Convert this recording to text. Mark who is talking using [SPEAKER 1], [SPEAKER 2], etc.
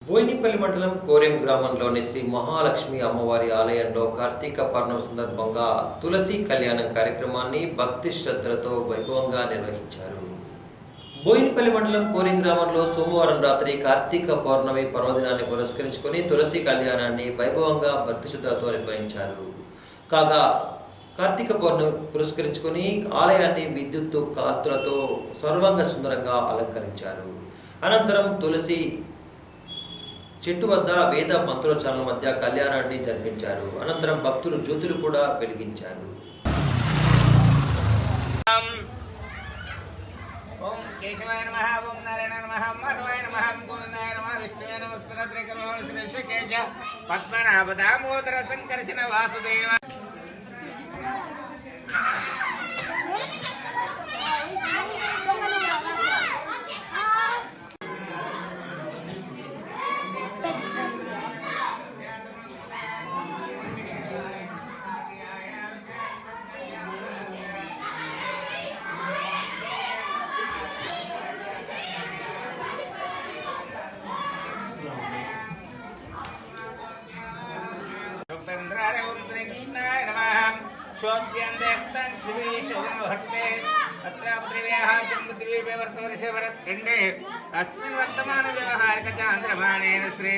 [SPEAKER 1] బోయినపల్లి మండలం కోరెం గ్రామంలోని శ్రీ మహాలక్ష్మి అమ్మవారి ఆలయంలో కార్తీక పౌర్ణమి సందర్భంగా తులసి కళ్యాణం కార్యక్రమాన్ని భక్తి శ్రద్ధలతో వైభవంగా నిర్వహించారు. బోయినపల్లి మండలం కోరెం గ్రామంలో సోమవారం రాత్రి కార్తీక పౌర్ణమి పర్వదినాన్ని పురస్కరించుకొని తులసి కళ్యాణాన్ని వైభవంగా భక్తి శ్రద్ధలతో నిర్వహించారు. కాగా కార్తీక పౌర్ణమి పురస్కరించుకొని ఆలయాన్ని విద్యుత్తు కాంతులతో సర్వాంగ సుందరంగా అలంకరించారు. అనంతరం తులసి చెట్టు వద్ద వేద మంత్రోచ్చారణల మధ్య కళ్యాణాన్ని జరిపించారు. అనంతరం భక్తులు జ్యోతులు కూడా వెలిగించారు.
[SPEAKER 2] ఓం కేశవాయ నమః, ఓం నారాయణ నమః, మాధవాయ నమః, గోవిందాయ నమః, విష్ణువే నమః, శ్రీకరమణ శ్రీకేశ పద్మనాభ దామోదర సంకర్షణ వాసుదేవ. ఓం శ్రీకృష్ణాయ నమః. శోధ్యందేక్తం శివీశోభట్టే అత్రాపత్రివ్యాహ జంబుద్వీపే వర్తవర్షే వరత్ఖండే అస్మిన్ వర్తమాన వ్యవహారిక చాంద్రమానేన శ్రీ